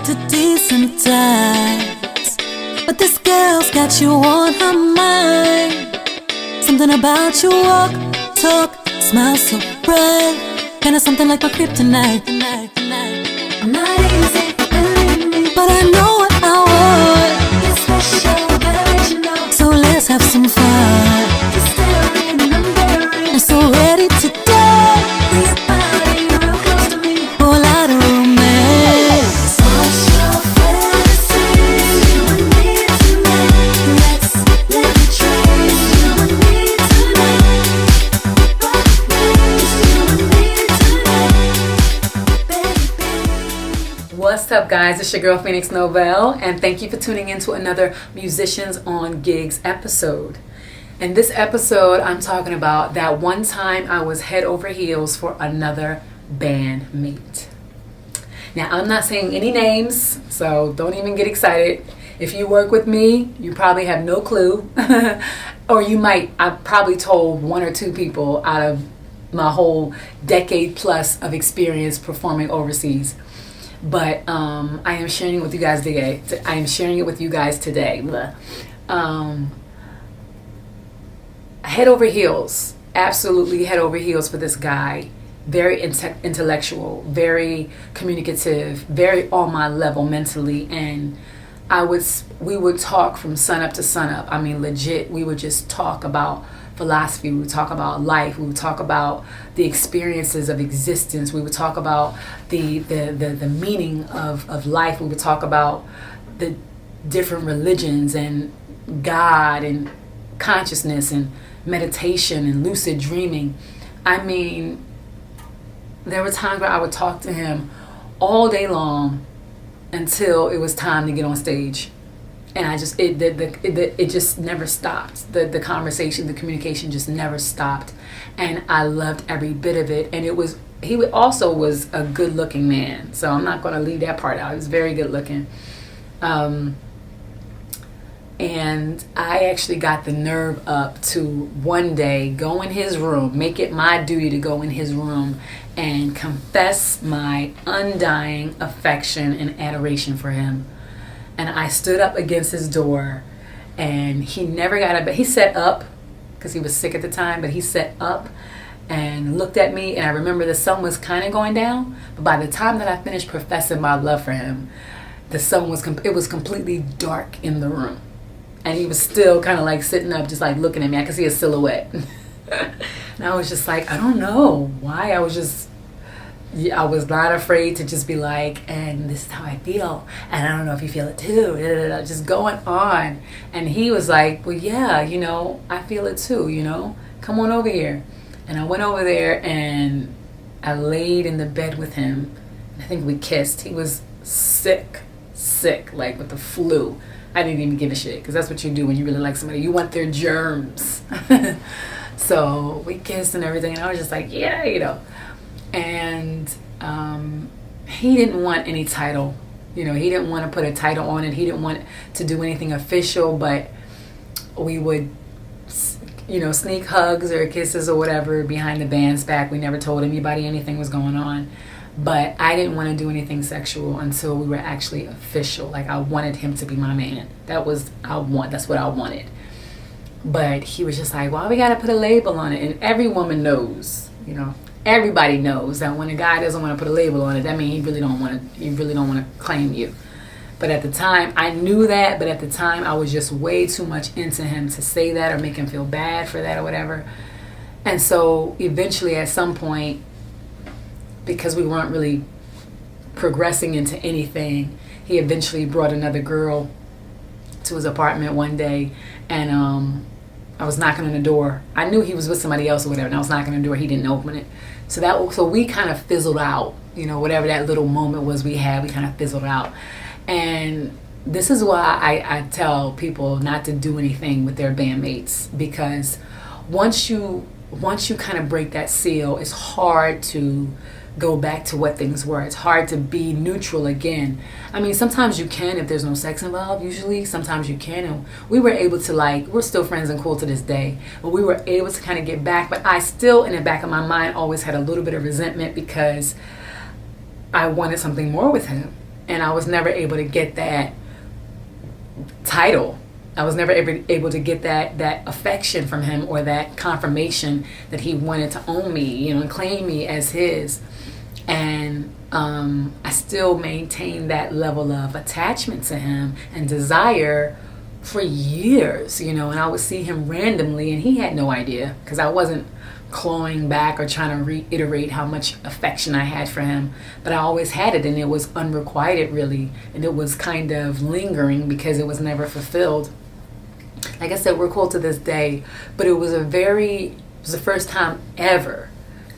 married to decent ties, but this girl's got you on her mind. Something about your walk, talk, smile so bright, kinda something like my kryptonite. I'm not easy, believe me, but I know what I want. You're special, original, so let's have some fun. You're staring and I'm daring, I'm so ready to die. Bring your body real close to me, pour a lot of romance. What's your fantasy? You and me tonight. Let's let the trace. You and me tonight. Rock waves. You and me tonight, baby. What's up, guys? It's your girl Phoenix Novell, and thank you for tuning in to another Musicians on Gigs episode. In this episode, I'm talking about that one time I was head over heels for another bandmate. Now, I'm not saying any names, so don't even get excited. If you work with me, you probably have no clue. Or you might. I've probably told one or two people out of my whole decade plus of experience performing overseas. But I am sharing it with you guys today. Head over heels, absolutely head over heels for this guy. Very intellectual, very communicative, very on my level mentally, and we would talk from sun up to sun up. I mean, legit, we would just talk about philosophy, we would talk about life, we would talk about the experiences of existence, we would talk about the meaning of life, we would talk about the different religions and God and consciousness and meditation and lucid dreaming. I mean, there were times where I would talk to him all day long until it was time to get on stage. And it just never stopped. The conversation, the communication just never stopped. And I loved every bit of it. And he also was a good looking man. So I'm not going to leave that part out. He was very good looking. And I actually got the nerve up to one day go in his room, make it my duty to go in his room and confess my undying affection and adoration for him. And I stood up against his door, and he never got up. But he sat up because he was sick at the time, but he sat up and looked at me. And I remember the sun was kind of going down. But by the time that I finished professing my love for him, the sun was completely dark in the room. And he was still kind of like sitting up, just like looking at me. I could see a silhouette. And I was just like, I don't know why. I was not afraid to just be like, and this is how I feel. And I don't know if you feel it too. Just going on. And he was like, well, yeah, I feel it too, Come on over here. And I went over there and I laid in the bed with him. I think we kissed. He was sick, like with the flu. I didn't even give a shit, because that's what you do when you really like somebody. You want their germs. So we kissed and everything, and I was just like, yeah, And he didn't want any title. He didn't want to put a title on it. He didn't want to do anything official, but we would, sneak hugs or kisses or whatever behind the band's back. We never told anybody anything was going on. But I didn't want to do anything sexual until we were actually official. Like, I wanted him to be my man. That's what I wanted. But he was just like, well, we got to put a label on it. And every woman knows, everybody knows that when a guy doesn't want to put a label on it, that means he really don't want to claim you. But at the time, I knew that. But at the time, I was just way too much into him to say that or make him feel bad for that or whatever. And so eventually, at some point, because we weren't really progressing into anything, he eventually brought another girl to his apartment one day, and I was knocking on the door. I knew he was with somebody else or whatever, and I was knocking on the door. He didn't open it. So we kind of fizzled out. Whatever that little moment was we had, we kind of fizzled out. And this is why I tell people not to do anything with their bandmates, because once you kind of break that seal, it's hard to go back to what things were. It's hard to be neutral again. I mean, sometimes you can if there's no sex involved, usually. Sometimes you can. And we were able to, we're still friends and cool to this day. But we were able to kind of get back. But I still, in the back of my mind, always had a little bit of resentment because I wanted something more with him. and I was never able to get that title. I was never able to get that affection from him, or that confirmation that he wanted to own me, you know, and claim me as his. And I still maintained that level of attachment to him and desire for years, you know, and I would see him randomly and he had no idea, because I wasn't clawing back or trying to reiterate how much affection I had for him, but I always had it, and it was unrequited, really, and it was kind of lingering because it was never fulfilled. Like I said, we're cool to this day, but it was the first time ever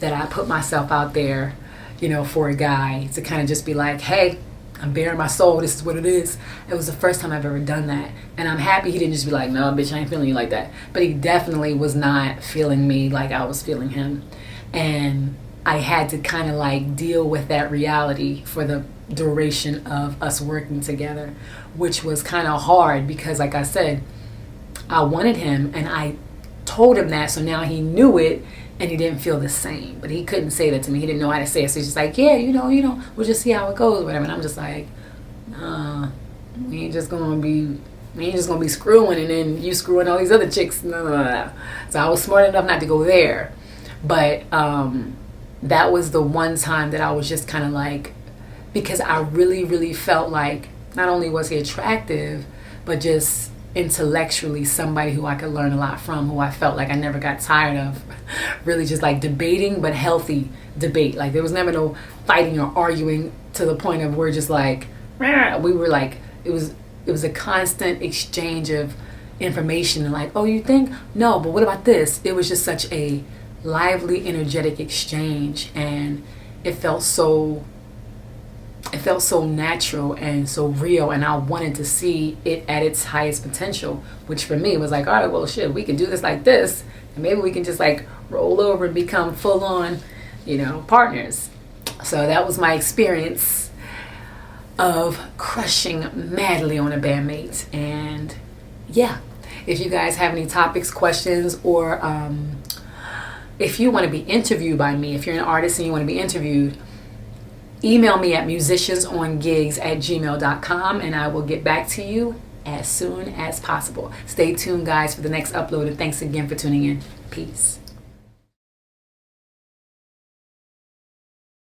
that I put myself out there, you know, for a guy, to kind of just be like, hey, I'm bearing my soul, this is what it is. It was the first time I've ever done that. And I'm happy he didn't just be like, no, bitch, I ain't feeling you like that. But he definitely was not feeling me like I was feeling him. And I had to kind of like deal with that reality for the duration of us working together, which was kind of hard because, like I said, I wanted him and I told him that. So now he knew it. And he didn't feel the same, but he couldn't say that to me. He didn't know how to say it. So he's just like, yeah, you know, we'll just see how it goes, whatever. And I'm just like, nah, we ain't just gonna be screwing, and then you screwing all these other chicks. No. So I was smart enough not to go there, but that was the one time that I was just kind of like, because I really, really felt like not only was he attractive, but just intellectually somebody who I could learn a lot from, who I felt like I never got tired of really just like debating, but healthy debate. Like there was never no fighting or arguing to the point of we're just like, we were like, it was a constant exchange of information and like, oh, you think? No, but what about this? It was just such a lively, energetic exchange, and it felt so natural and so real, and I wanted to see it at its highest potential, which for me was like, all right, well, shit, we can do this like this, and maybe we can just like roll over and become full-on, you know, partners. So that was my experience of crushing madly on a bandmate. And yeah, if you guys have any topics, questions, or if you want to be interviewed by me, if you're an artist and you want to be interviewed, email me at musiciansongigs@gmail.com and I will get back to you as soon as possible. Stay tuned, guys, for the next upload, and thanks again for tuning in. Peace.